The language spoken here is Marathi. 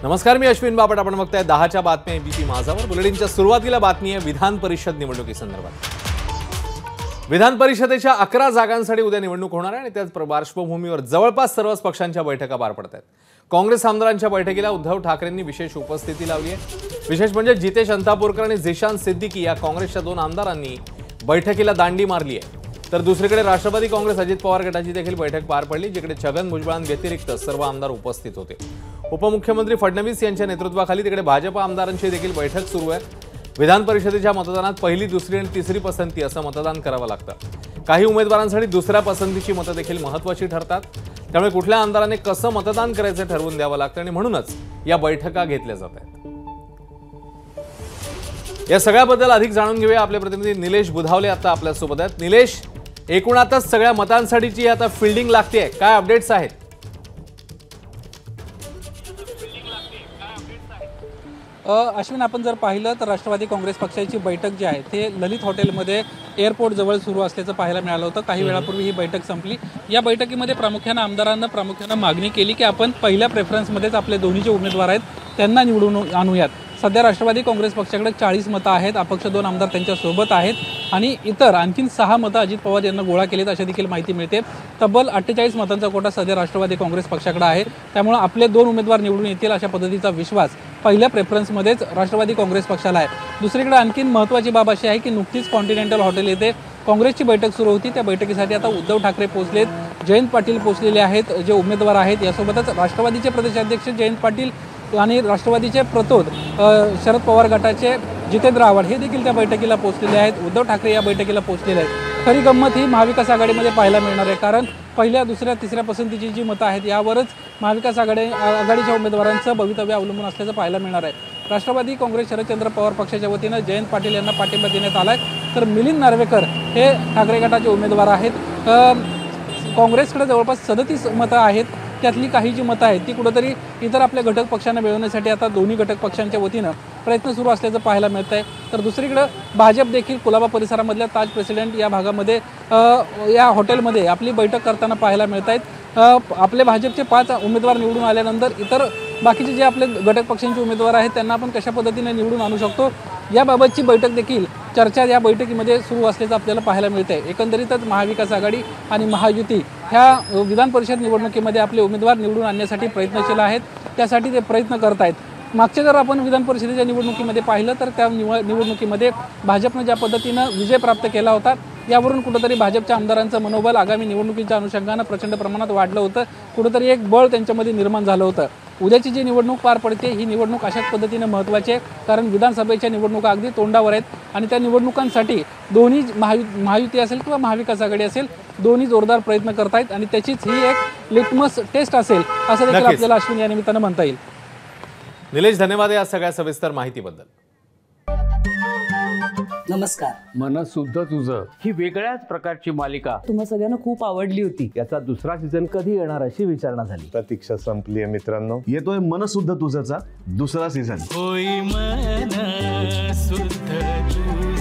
नमस्कार, मी अश्विन बापट. आपण बघताय 10च्या बातम्या एबीपी माझावर. बुलेटिनच्या सुरुवातीला बातमी आहे विधान परिषद निवडणुकीसंदर्भात. विधान परिषदेच्या 11 जागांसाठी उद्या निवडणूक होणार आहे आणि त्याच पार्श्वभूमीवर जवळपास सर्वच पक्षांच्या बैठका पार पडत आहेत. काँग्रेस आमदारांच्या बैठकीला उद्धव ठाकरेंनी विशेष उपस्थिती लावली आहे. विशेष म्हणजे जितेश अंतापूरकर आणि झिशान सिद्दीकी या काँग्रेसच्या 2 आमदारांनी बैठकीला दांडी मारली आहे. तर दुसरीकडे राष्ट्रवादी काँग्रेस अजित पवार गटाची देखील बैठक पार पडली, जिकडे छगन भुजबळांव्यतिरिक्त सर्व आमदार उपस्थित होते. उपमुख्यमंत्री फडणवीस यांच्या नेतृत्वाखाली तिकडे भाजप आमदारांची देखील बैठक सुरू आहे. विधान परिषदेच्या मतदानात पहिली, दुसरी आणि तिसरी पसंती असं मतदान करावं लागतं. काही उमेदवारांसाठी दुसऱ्या पसंतीची मतं देखील महत्त्वाची ठरतात. त्यामुळे कुठल्या आमदाराने कसं मतदान करायचं ठरवून द्यावं लागतं आणि म्हणूनच या बैठका घेतल्या जात आहेत. या सगळ्याबद्दल अधिक जाणून घेऊया. आपले प्रतिनिधी निलेश बुधावले आता आपल्यासोबत आहेत. निलेश, एकूणातच सगळ्या मतांसाठीची आता फिल्डिंग लागते, काय अपडेट्स आहेत? अश्विन, आपण जर पाहिलं तर राष्ट्रवादी काँग्रेस पक्षाची बैठक जी आहे ते ललित हॉटेलमध्ये एअरपोर्ट जवळ सुरू असल्याचं पाहायला मिळालं होतं. काही वेळापूर्वी ही बैठक संपली. या बैठकीमध्ये प्रामुख्यानं आमदारांना मागणी केली की आपण पहिल्या प्रेफरन्समध्येच आपले दोन्ही जे उमेदवार आहेत त्यांना निवडून आणूयात. सध्या राष्ट्रवादी काँग्रेस पक्षाकडे 40 मतं आहेत, अपक्ष 2 आमदार त्यांच्यासोबत आहेत आणि इतर आणखीन 6 मतं अजित पवार यांना गोळा केलीत अशी देखील माहिती मिळते. तब्बल 48 मतांचा कोटा सध्या राष्ट्रवादी काँग्रेस पक्षाकडे आहे. त्यामुळे आपले 2 उमेदवार निवडून येतील अशा पद्धतीचा विश्वास पहिल्या प्रेफरन्समध्येच राष्ट्रवादी काँग्रेस पक्षाला आहे. दुसरीकडे आणखीन महत्त्वाची बाब अशी आहे की नुकतीच कॉन्टिनेंटल हॉटेल येथे काँग्रेसची बैठक सुरू होती. त्या बैठकीसाठी आता उद्धव ठाकरे पोहोचलेत, जयंत पाटील पोहोचलेले आहेत जे उमेदवार आहेत. यासोबतच राष्ट्रवादीचे प्रदेशाध्यक्ष जयंत पाटील आणि राष्ट्रवादीचे प्रतोद शरद पवार गटाचे जितेंद्र आव्हाड हे देखील त्या बैठकीला पोहोचलेले आहेत. उद्धव ठाकरे या बैठकीला पोहोचलेले आहेत. खरी गंमत ही महाविकास आघाडीमध्ये पाहायला मिळणार आहे, कारण पहिल्या, दुसऱ्या, तिसऱ्या पसंतीची जी मतं आहेत यावरच महाविकास आघाडीच्या उमेदवारांचं भवितव्य अवलंबून असल्याचं पाहायला मिळणार आहे. राष्ट्रवादी काँग्रेस शरदचंद्र पवार पक्षाच्या वतीनं जयंत पाटील यांना पाठिंबा देण्यात आला आहे. तर मिलिंद नार्वेकर हे ठाकरे गटाचे उमेदवार आहेत. काँग्रेसकडे जवळपास 37 मतं आहेत. त्यातली काही जी मतं आहेत ती कुठंतरी इतर आपल्या घटक पक्षांना मिळवण्यासाठी आता दोन्ही घटक पक्षांच्या वतीनं प्रयत्न सुरू असल्याचं पाहायला मिळत आहे. तर दुसरीकडं भाजप देखील कुलाबा परिसरामधल्या ताज प्रेसिडेंट या भागामध्ये या हॉटेलमध्ये आपली बैठक करताना पाहायला मिळत आहेत. आपले भाजपचे 5 उमेदवार निवडून आल्यानंतर इतर बाकीचे जे आपले घटक पक्षांचे उमेदवार आहेत त्यांना आपण कशा पद्धतीने निवडून आणू शकतो याबाबतची बैठक देखील चर्चा या बैठकीमध्ये सुरू असल्याचं आपल्याला पाहायला मिळते. एकंदरीतच महाविकास आघाडी आणि महायुती ह्या विधान परिषद निवडणुकीमध्ये आपले उमेदवार निवडून आणण्यासाठी प्रयत्नशील आहेत. त्यासाठी ते प्रयत्न करत आहेत. मागच्या जर आपण विधान परिषदेच्या निवडणुकीमध्ये पाहिलं तर त्या निवडणुकीमध्ये भाजपनं ज्या पद्धतीनं विजय प्राप्त केला होता यावरून कुठंतरी भाजपच्या आमदारांचं मनोबल आगामी निवडणुकीच्या अनुषंगानं प्रचंड प्रमाणात वाढलं होतं. कुठंतरी एक बळ त्यांच्यामध्ये निर्माण झालं होतं. उद्याची जी निवडणूक पार पडते ही निवडणूक अशाच पद्धतीनं महत्त्वाची आहे, कारण विधानसभेच्या निवडणुका अगदी तोंडावर आहेत आणि त्या निवडणुकांसाठी दोन्ही महायुती असेल किंवा महाविकास आघाडी असेल दोन्ही जोरदार प्रयत्न करतायत आणि त्याचीच ही एक लिटमस टेस्ट असेल असं देखील आपल्याला अश्विन या निमित्तानं म्हणता येईल. निलेश, धन्यवाद या सगळ्या सविस्तर माहितीबद्दल. नमस्कार. मनसुद्धा तुझं ही वेगळ्याच प्रकारची मालिका तुम्हा सगळ्यांना खूप आवडली होती. याचा दुसरा सीझन कधी येणार अशी विचारणा झाली. प्रतीक्षा संपली आहे मित्रांनो. येतोय मनसुद्धा तुझाचा दुसरा सीझन. होई मनसुद्धा तुझं.